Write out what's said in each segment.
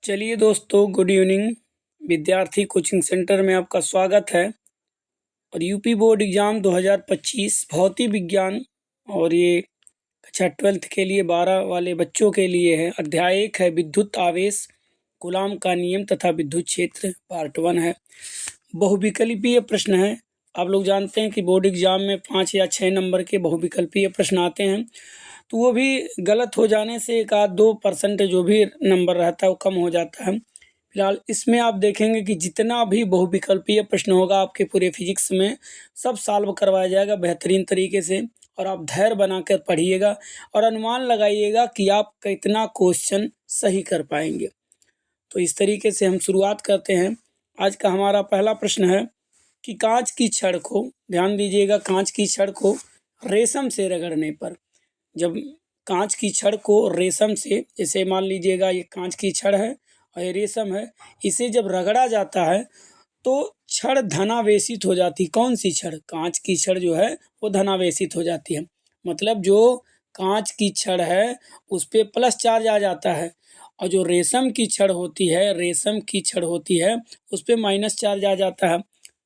चलिए दोस्तों, good evening. विद्यार्थी कोचिंग सेंटर में आपका स्वागत है। और यूपी बोर्ड एग्ज़ाम 2025 भौतिक विज्ञान और ये कक्षा 12th के लिए 12 वाले बच्चों के लिए है। अध्याय 1 है विद्युत आवेश, कूलाम का नियम तथा विद्युत क्षेत्र। पार्ट 1 है। बहुविकल्पीय प्रश्न है। आप लोग जानते हैं कि बोर्ड एग्ज़ाम में 5 या 6 नंबर के बहुविकल्पीय प्रश्न आते हैं, तो वो भी गलत हो जाने से 1-2% जो भी नंबर रहता है वो कम हो जाता है। फिलहाल इसमें आप देखेंगे कि जितना भी बहुविकल्पीय प्रश्न होगा आपके पूरे फिजिक्स में सब सॉल्व करवाया जाएगा बेहतरीन तरीके से। और आप धैर्य बनाकर पढ़िएगा और अनुमान लगाइएगा कि आप कितना क्वेश्चन सही कर पाएंगे। तो इस तरीके से हम शुरुआत करते हैं। आज का हमारा पहला प्रश्न है कि कांच की छड़ को, ध्यान दीजिएगा, कांच की छड़ को रेशम से रगड़ने पर, जब कांच की छड़ को रेशम से, जैसे मान लीजिएगा ये कांच की छड़ है और ये रेशम है, इसे जब रगड़ा जाता है तो छड़ धनावेशित हो जाती। कौन सी छड़? कांच की छड़ जो है वो धनावेशित हो जाती है। मतलब जो कांच की छड़ है उस पर प्लस चार्ज आ जाता है, और जो रेशम की छड़ होती है उस पर माइनस चार्ज आ जाता है।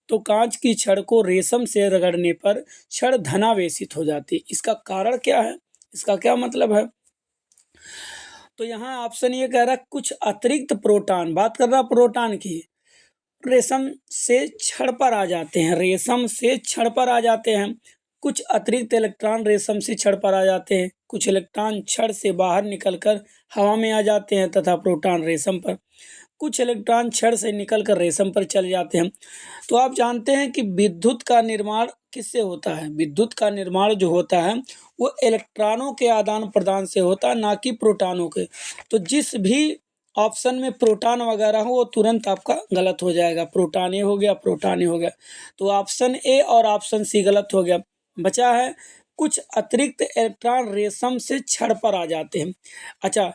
तो कांच की छड़ को रेशम से रगड़ने पर छड़ धनावेशित हो जाती है। इसका कारण क्या है? इसका क्या मतलब है? तो यहाँ ऑप्शन ये कह रहा है कुछ अतिरिक्त प्रोटॉन, बात कर रहा प्रोटॉन की, रेशम से छड़ पर आ जाते हैं। रेशम से छड़ पर आ जाते हैं। कुछ अतिरिक्त इलेक्ट्रॉन रेशम से छड़ पर आ जाते हैं। कुछ इलेक्ट्रॉन छड़ से बाहर निकलकर हवा में आ जाते हैं तथा प्रोटॉन रेशम पर। कुछ इलेक्ट्रॉन छड़ से निकलकर रेशम पर चले जाते हैं। तो आप जानते हैं कि विद्युत का निर्माण किससे होता है? विद्युत का निर्माण जो होता है वो इलेक्ट्रॉनों के आदान प्रदान से होता है, ना कि प्रोटॉनों के। तो जिस भी ऑप्शन में प्रोटॉन वगैरह हो वो तुरंत आपका गलत हो जाएगा। प्रोटॉन ए हो गया, प्रोटॉन ए हो गया। तो ऑप्शन ए और ऑप्शन सी गलत हो गया। बचा है कुछ अतिरिक्त इलेक्ट्रॉन रेशम से छड़ पर आ जाते हैं। अच्छा,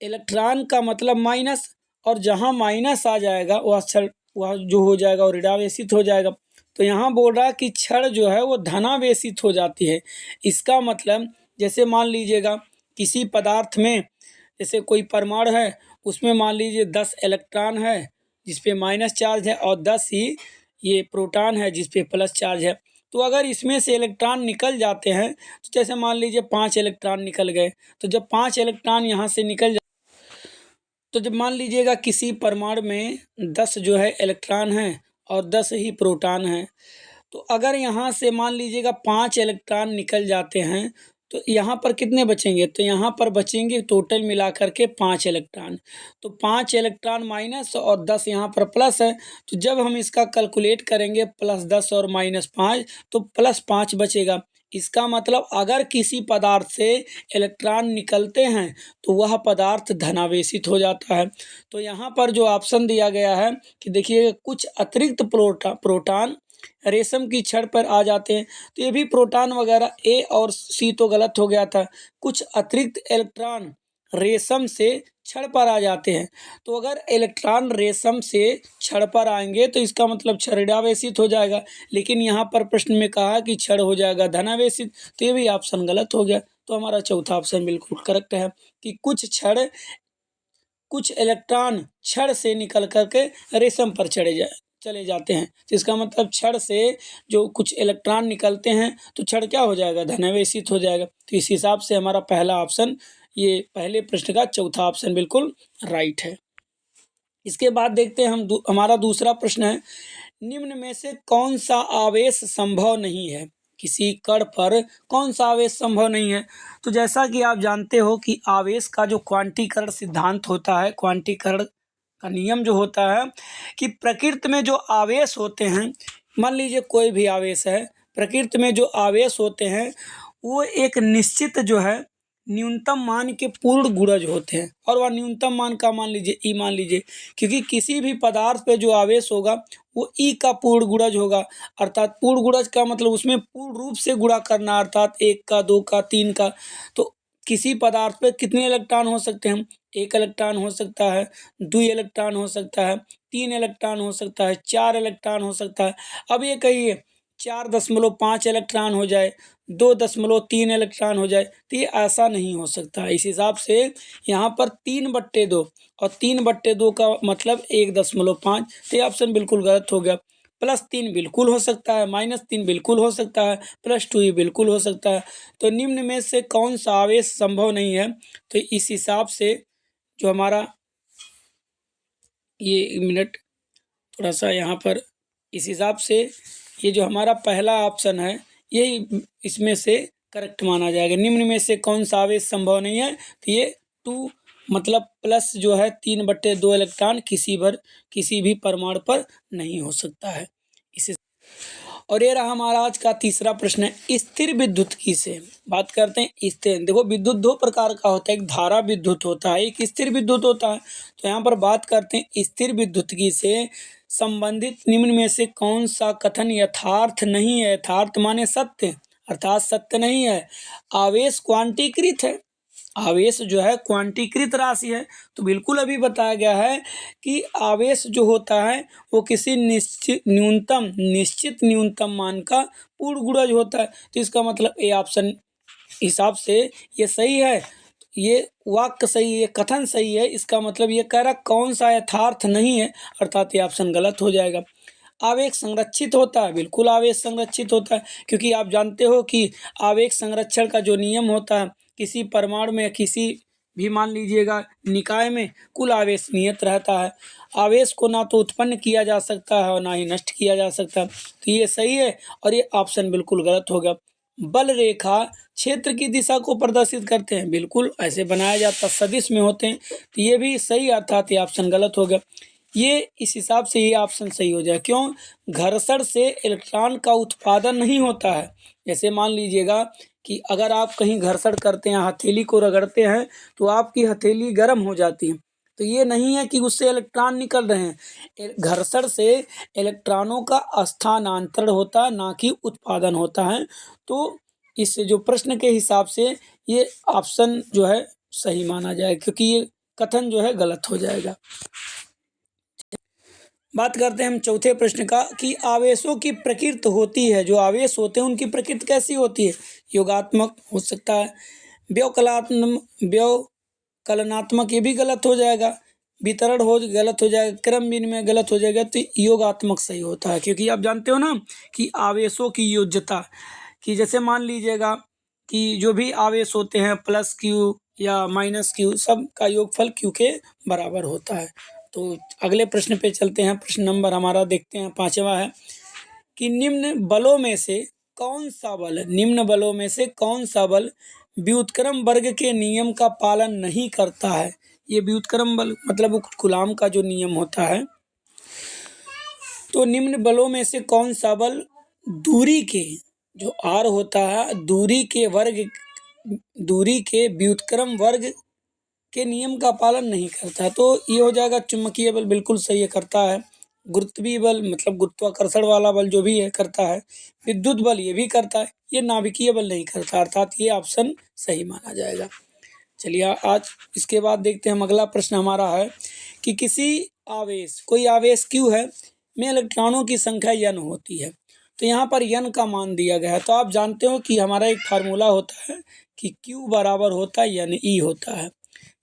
इलेक्ट्रॉन का मतलब माइनस, और जहाँ माइनस आ जाएगा वह जो हो जाएगा वो ऋणावेशित हो जाएगा। तो यहाँ बोल रहा है कि छड़ जो है वो धनावेशित हो जाती है। इसका मतलब जैसे मान लीजिएगा किसी पदार्थ में, जैसे कोई परमाणु है, उसमें मान लीजिए 10 इलेक्ट्रॉन है जिस पे माइनस चार्ज है, और 10 ही ये प्रोटॉन है जिस पे प्लस चार्ज है। तो अगर इसमें से इलेक्ट्रॉन निकल जाते हैं, तो जैसे मान लीजिए 5 इलेक्ट्रॉन निकल गए, तो जब 5 इलेक्ट्रॉन यहाँ से तो जब मान लीजिएगा किसी परमाणु में 10 जो है इलेक्ट्रॉन है और 10 ही प्रोटॉन है, तो अगर यहाँ से मान लीजिएगा 5 इलेक्ट्रॉन निकल जाते हैं, तो यहाँ पर कितने बचेंगे? तो यहाँ पर बचेंगे टोटल मिला करके 5 इलेक्ट्रॉन। तो 5 इलेक्ट्रॉन माइनस और 10 यहाँ पर प्लस है। तो जब हम इसका कैलकुलेट करेंगे +10 और -5, तो +5 बचेगा। इसका मतलब अगर किसी पदार्थ से इलेक्ट्रॉन निकलते हैं तो वह पदार्थ धनावेशित हो जाता है। तो यहाँ पर जो ऑप्शन दिया गया है कि देखिए कुछ अतिरिक्त प्रोटॉन रेशम की छड़ पर आ जाते हैं, तो ये भी प्रोटॉन वगैरह ए और सी तो गलत हो गया था। कुछ अतिरिक्त इलेक्ट्रॉन रेशम से छड़ पर आ जाते हैं। तो अगर इलेक्ट्रॉन रेशम से छड़ पर आएंगे तो इसका मतलब छड़ ऋणावेशित हो जाएगा, लेकिन यहाँ पर प्रश्न में कहा कि छड़ हो जाएगा धनावेशित, तो ये भी ऑप्शन गलत हो गया। तो हमारा चौथा ऑप्शन बिल्कुल करेक्ट है कि कुछ इलेक्ट्रॉन छड़ से निकल करके रेशम पर चले जाते हैं। तो इसका मतलब छड़ से जो कुछ इलेक्ट्रॉन निकलते हैं तो छड़ क्या हो जाएगा? धनावेशित हो जाएगा। तो इस हिसाब से हमारा पहला ऑप्शन, ये पहले प्रश्न का चौथा ऑप्शन बिल्कुल राइट है। इसके बाद देखते हैं हमारा दूसरा प्रश्न है, निम्न में से कौन सा आवेश संभव नहीं है? किसी कण पर कौन सा आवेश संभव नहीं है? तो जैसा कि आप जानते हो कि आवेश का जो क्वांटीकरण सिद्धांत होता है, क्वांटीकरण का नियम जो होता है कि प्रकृति में जो आवेश होते हैं, मान लीजिए कोई भी आवेश है, प्रकृति में जो आवेश होते हैं वो एक निश्चित जो है न्यूनतम मान के पूर्ण गुणज होते हैं। और वह न्यूनतम मान का मान लीजिए ई मान लीजिए, क्योंकि किसी भी पदार्थ पे जो आवेश होगा वो ई का पूर्ण गुणज होगा। अर्थात पूर्ण गुणज का मतलब उसमें पूर्ण रूप से गुणा करना, अर्थात 1 का, 2 का, 3 का। तो किसी पदार्थ पे कितने इलेक्ट्रॉन हो सकते हैं? 1 इलेक्ट्रॉन हो सकता है, 2 इलेक्ट्रॉन हो सकता है, 3 इलेक्ट्रॉन हो सकता है, 4 इलेक्ट्रॉन हो सकता है। अब ये कहिए 4.5 इलेक्ट्रॉन हो जाए, 2.3 इलेक्ट्रॉन हो जाए, तो ये ऐसा नहीं हो सकता। इस हिसाब से यहाँ पर 3/2 और 3/2 का मतलब 1.5, तो ये ऑप्शन बिल्कुल गलत हो गया। +3 बिल्कुल हो सकता है, -3 बिल्कुल हो सकता है, +2 ये बिल्कुल हो सकता है। तो निम्न में से कौन सा आवेश संभव नहीं है? तो इस हिसाब से जो हमारा ये 1 मिनट थोड़ा सा यहाँ पर, इस हिसाब से ये जो हमारा पहला ऑप्शन है यही इसमें से करेक्ट माना जाएगा। निम्न में से कौन सा आवेश संभव नहीं है? तो ये 2 मतलब प्लस जो है 3/2 इलेक्ट्रॉन किसी भी परमाणु पर नहीं हो सकता है। इसे और ये रहा हमारा आज का तीसरा प्रश्न है, स्थिर विद्युतकी से बात करते हैं। स्थिर, देखो विद्युत दो प्रकार का होता है, एक धारा विद्युत होता है, एक स्थिर विद्युत होता है। तो यहाँ पर बात करते हैं स्थिर विद्युतकी से संबंधित निम्न में से कौन सा कथन यथार्थ नहीं है? यथार्थ माने सत्य, अर्थात सत्य नहीं है। आवेश क्वांटीकृत है, आवेश जो है क्वांटीकृत राशि है। तो बिल्कुल अभी बताया गया है कि आवेश जो होता है वो किसी निश्चित न्यूनतम मान का पूर्ण गुणज होता है। तो इसका मतलब ए ऑप्शन हिसाब से ये सही है, ये वाक्य सही है, कथन सही है। इसका मतलब ये कह रहा कौन सा यथार्थ नहीं है, अर्थात ये ऑप्शन गलत हो जाएगा। आवेश संरक्षित होता है, बिल्कुल आवेश संरक्षित होता है, क्योंकि आप जानते हो कि आवेश संरक्षण का जो नियम होता है, किसी परमाणु में किसी भी मान लीजिएगा निकाय में कुल आवेश नियत रहता है। आवेश को ना तो उत्पन्न किया जा सकता है और ना ही नष्ट किया जा सकता। तो ये सही है और ये ऑप्शन बिल्कुल गलत हो गया। बल रेखा क्षेत्र की दिशा को प्रदर्शित करते हैं, बिल्कुल ऐसे बनाया जाता, सदिश में होते हैं। तो ये भी सही, अर्थात ये ऑप्शन गलत हो गया। ये इस हिसाब से ये ऑप्शन सही हो जाए। क्यों? घर्षण से इलेक्ट्रॉन का उत्पादन नहीं होता है। जैसे मान लीजिएगा कि अगर आप कहीं घर्षण करते हैं, हथेली को रगड़ते हैं, तो आपकी हथेली गर्म हो जाती है। तो ये नहीं है कि उससे इलेक्ट्रॉन निकल रहे हैं। घर्षण से इलेक्ट्रॉनों का स्थानांतरण होता है, ना कि उत्पादन होता है। तो इस जो प्रश्न के हिसाब से ये ऑप्शन जो है सही माना जाए, क्योंकि ये कथन जो है गलत हो जाएगा। बात करते हैं हम चौथे प्रश्न का कि आवेशों की प्रकृति होती है, जो आवेश होते हैं उनकी प्रकृति कैसी होती है? योगात्मक हो सकता है, व्यवकलनात्मक ये भी गलत हो जाएगा, वितरण हो गलत हो जाएगा, क्रम विनिमय गलत हो जाएगा। तो योगात्मक सही होता है, क्योंकि आप जानते हो ना कि आवेशों की योज्यता कि जैसे मान लीजिएगा कि जो भी आवेश होते हैं +q या -q, सब का योगफल q के बराबर होता है। तो अगले प्रश्न पे चलते हैं। प्रश्न नंबर हमारा देखते हैं 5वां है कि निम्न बलों में से कौन सा बल व्युत्क्रम वर्ग के नियम का पालन नहीं करता है? ये व्युत्क्रम बल मतलब कूलाम का जो नियम होता है। तो निम्न बलों में से कौन सा बल दूरी के, जो r होता है, दूरी के व्युत्क्रम वर्ग के नियम का पालन नहीं करता? तो ये हो जाएगा चुंबकीय बल, बिल्कुल सही है, करता है। गुरुत्वीय बल मतलब गुरुत्वाकर्षण वाला बल जो भी है करता है। विद्युत बल ये भी करता है, ये नाभिकीय बल नहीं करता, अर्थात ये ऑप्शन सही माना जाएगा। चलिए आज इसके बाद देखते हैं हम अगला प्रश्न हमारा है कि कोई आवेश Q है में इलेक्ट्रॉनों की संख्या n होती है। तो यहाँ पर n का मान दिया गया है। तो आप जानते हो कि हमारा एक फार्मूला होता है कि Q बराबर होता है NE होता है।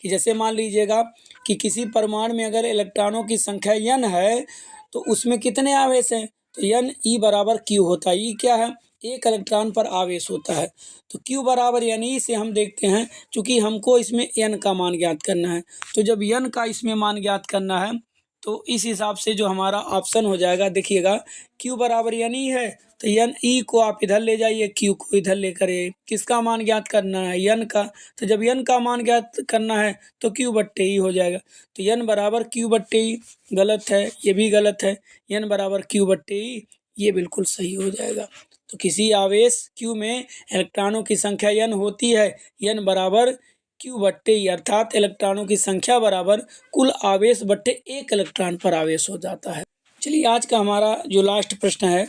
कि जैसे मान लीजिएगा कि किसी परमाणु में अगर इलेक्ट्रॉनों की संख्या n है तो उसमें कितने आवेश हैं? तो NE बराबर Q होता है। E क्या है? एक इलेक्ट्रॉन पर आवेश होता है। तो Q बराबर NE से हम देखते हैं, चूंकि हमको इसमें n का मान ज्ञात करना है, तो जब n का इसमें मान ज्ञात करना है तो इस हिसाब से जो हमारा ऑप्शन हो जाएगा, देखिएगा Q बराबर NE है तो NE को आप इधर ले जाइए, Q को इधर लेकर आइए। किसका मान ज्ञात करना है? n का। तो जब n का मान ज्ञात करना है तो Q/E हो जाएगा। तो n बराबर Q/E गलत है, ये भी गलत है। n बराबर Q/E ये बिल्कुल सही हो जाएगा। तो किसी आवेश Q में इलेक्ट्रॉनों की संख्या n होती है, n बराबर Q/E, अर्थात इलेक्ट्रॉनों की संख्या बराबर कुल आवेश बट्टे एक इलेक्ट्रॉन पर आवेश हो जाता है। चलिए आज का हमारा जो लास्ट प्रश्न है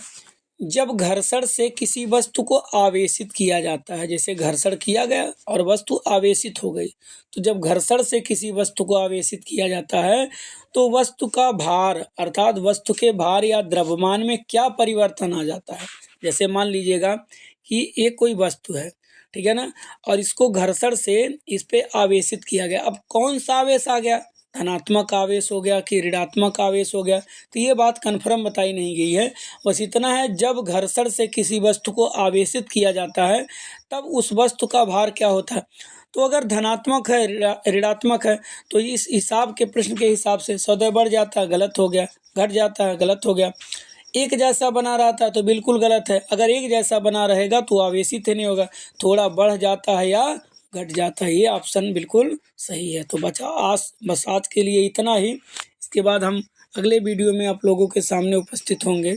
जब घर्षण से किसी वस्तु को आवेशित किया जाता है, जैसे घर्षण किया गया और वस्तु आवेशित हो गई, तो जब घर्षण से किसी वस्तु को आवेशित किया जाता है तो वस्तु का भार अर्थात वस्तु के भार या द्रव्यमान में क्या परिवर्तन आ जाता है। जैसे मान लीजिएगा कि एक कोई वस्तु है, ठीक है ना, और इसको घर्षण से इस पे आवेशित किया गया। अब कौन सा आवेश आ गया, धनात्मक आवेश हो गया कि ऋणात्मक आवेश हो गया, तो ये बात कन्फर्म बताई नहीं गई है। बस इतना है, जब घर्षण से किसी वस्तु को आवेशित किया जाता है तब उस वस्तु का भार क्या होता है। तो अगर धनात्मक है, ऋणात्मक है, तो इस हिसाब के प्रश्न के हिसाब से 100 बढ़ जाता है, गलत हो गया, घट जाता है, गलत हो गया। एक जैसा बना रहता है तो बिल्कुल गलत है। अगर एक जैसा बना रहेगा तो आवेशित ही नहीं होगा, थोड़ा बढ़ जाता है या घट जाता है। ये ऑप्शन बिल्कुल सही है। तो बस आज के लिए इतना ही। इसके बाद हम अगले वीडियो में आप लोगों के सामने उपस्थित होंगे।